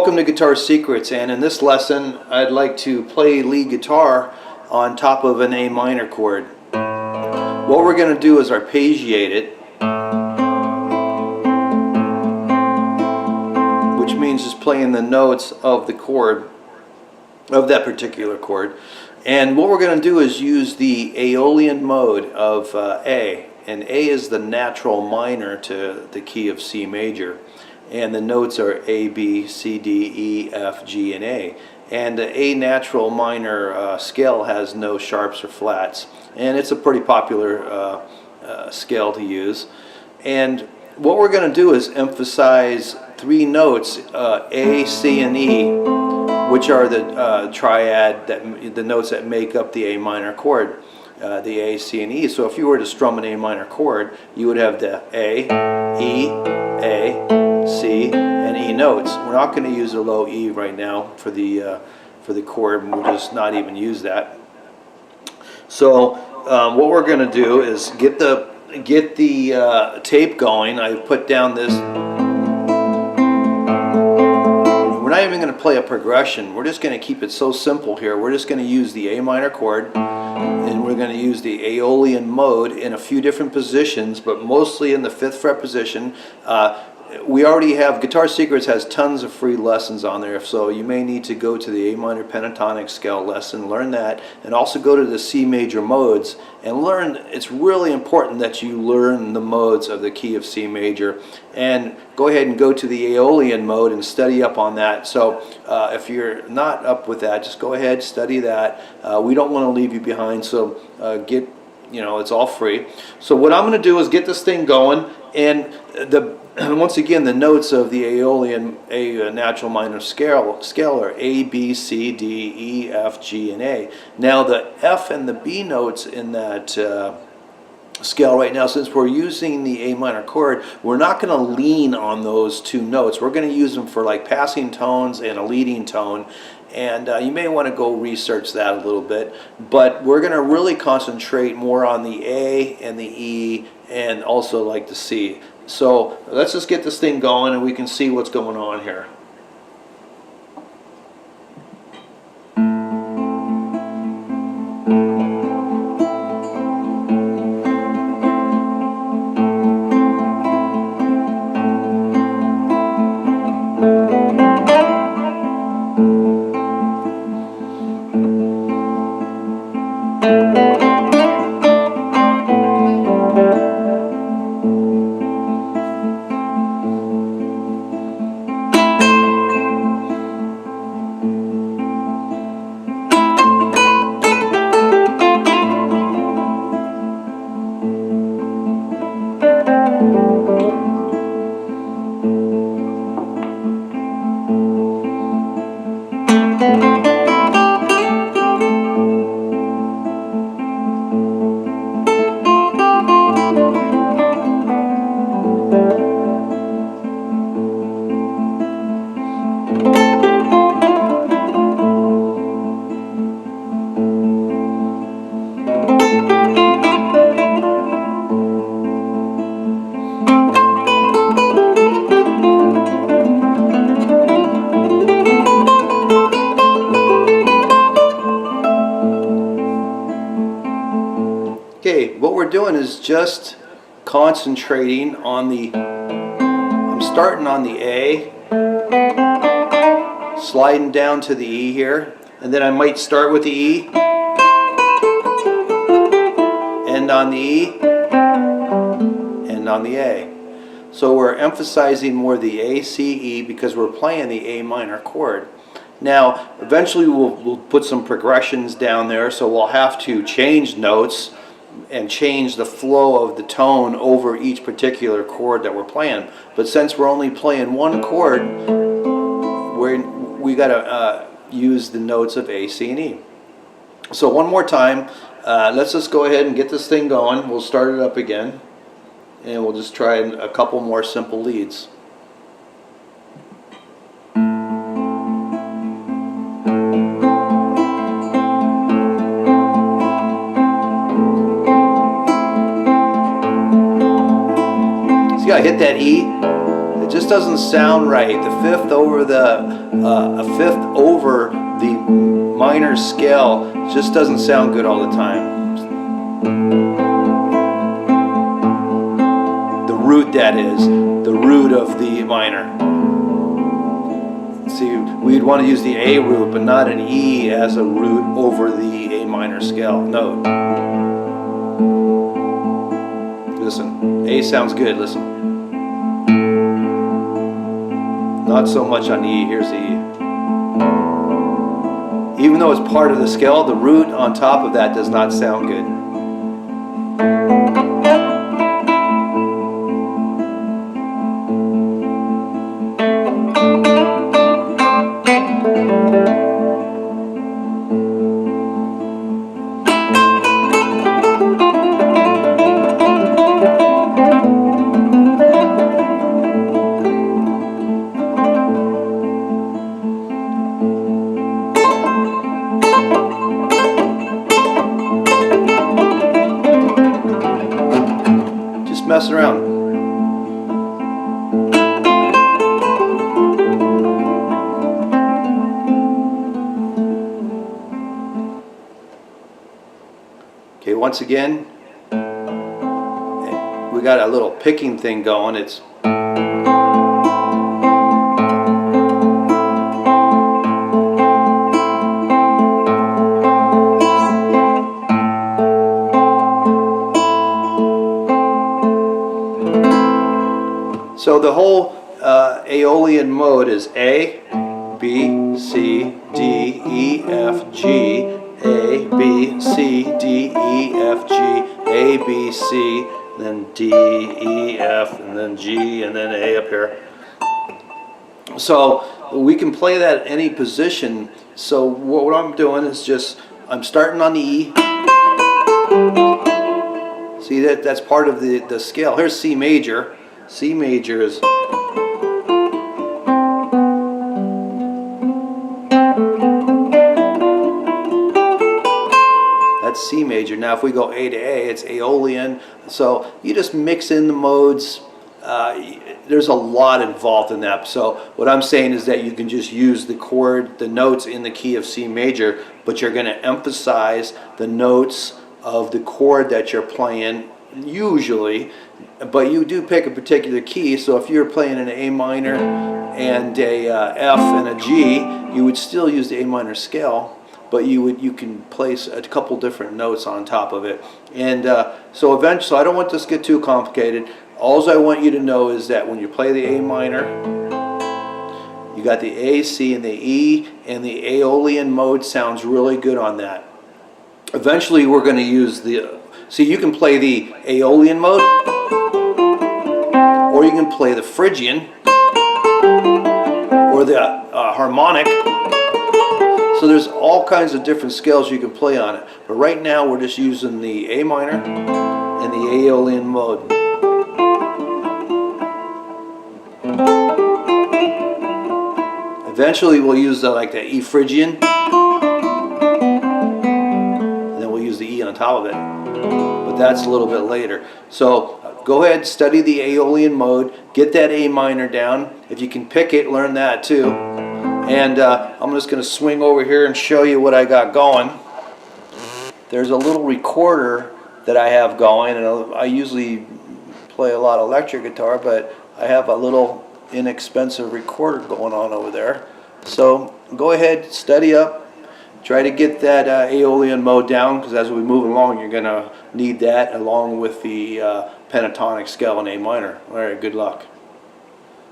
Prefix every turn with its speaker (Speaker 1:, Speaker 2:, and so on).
Speaker 1: Welcome to Guitar Secrets, and in this lesson I'd like to play lead guitar on top of an A minor chord. What we're going to do is arpeggiate it, which means just playing the notes of the chord, of that particular chord. And what we're going to do is use the Aeolian mode of A, and A is the natural minor to the key of C major. And the notes are A, B, C, D, E, F, G, and A. And the A natural minor scale has no sharps or flats. And it's a pretty popular scale to use. And what we're going to do is emphasize three notes, A, C, and E, which are the triad, the notes that make up the A minor chord, the A, C, and E. So if you were to strum an A minor chord, you would have the A, C, and E notes. We're not going to use a low E right now for the chord, and we'll just not even use that. So what we're going to do is get the tape going. I put down this. We're not even going to play a progression. We're just going to keep it so simple here. We're just going to use the A minor chord, and we're going to use the Aeolian mode in a few different positions, but mostly in the 5th fret position. We already have, Guitar Secrets has tons of free lessons on there, so you may need to go to the A minor pentatonic scale lesson, learn that, and also go to the C major modes and learn. It's really important that you learn the modes of the key of C major, and go ahead and go to the Aeolian mode and study up on that. So if you're not up with that, just go ahead, study that. We don't want to leave you behind, so it's all free. So what I'm going to do is get this thing going, and once again, the notes of the Aeolian A natural minor scale are A, B, C, D, E, F, G, and A. Now the F and the B notes in that scale right now, since we're using the A minor chord, we're not going to lean on those two notes. We're going to use them for like passing tones and a leading tone. And you may want to go research that a little bit, but we're going to really concentrate more on the A and the E and also like the C. So let's just get this thing going and we can see what's going on here. Okay, what we're doing is just concentrating on I'm starting on the A, sliding down to the E here, and then I might start with the E, end on the E, end on the A. So we're emphasizing more the A, C, E because we're playing the A minor chord. Now, eventually we'll put some progressions down there, so we'll have to change notes and change the flow of the tone over each particular chord that we're playing. But since we're only playing one chord, we got to use the notes of A, C, and E. So one more time, let's just go ahead and get this thing going. We'll start it up again, and we'll just try a couple more simple leads. See how I hit that E? It just doesn't sound right. The fifth over a fifth over the minor scale just doesn't sound good all the time. The root, that is, the root of the minor. See, we'd want to use the A root, but not an E as a root over the A minor scale note. Listen, A sounds good, listen. Not so much on E, here's the E. Even though it's part of the scale, the root on top of that does not sound good. Messing around. Okay, once again, we got a little picking thing going. It's so the whole Aeolian mode is A, B, C, D, E, F, G, A, B, C, D, E, F, G, A, B, C, then D, E, F, and then G, and then A up here. So we can play that any position. So what I'm doing is just, I'm starting on the E. See, that's part of the scale. Here's C major. C major is that's C major. Now if we go A to A, it's Aeolian. So you just mix in the modes. There's a lot involved in that. So what I'm saying is that you can just use the chord, the notes in the key of C major, but you're going to emphasize the notes of the chord that you're playing usually, but you do pick a particular key. So if you're playing an A minor and a F and a G, you would still use the A minor scale, but you can place a couple different notes on top of it. And so eventually, so I don't want this to get too complicated. All I want you to know is that when you play the A minor, you got the A, C, and the E, and the Aeolian mode sounds really good on that. Eventually we're going to use the, see, you can play the Aeolian mode, or you can play the Phrygian, or the harmonic. So there's all kinds of different scales you can play on it. But right now we're just using the A minor and the Aeolian mode. Eventually we'll use like the E Phrygian, and then we'll use the E on top of it. But that's a little bit later. So go ahead, study the Aeolian mode, get that A minor down. If you can pick it, learn that too. And I'm just going to swing over here and show you what I got going. There's a little recorder that I have going, and I usually play a lot of electric guitar, but I have a little inexpensive recorder going on over there. So go ahead, study up, try to get that Aeolian mode down, because as we move along you're going to need that along with the pentatonic scale in A minor. All right, good luck.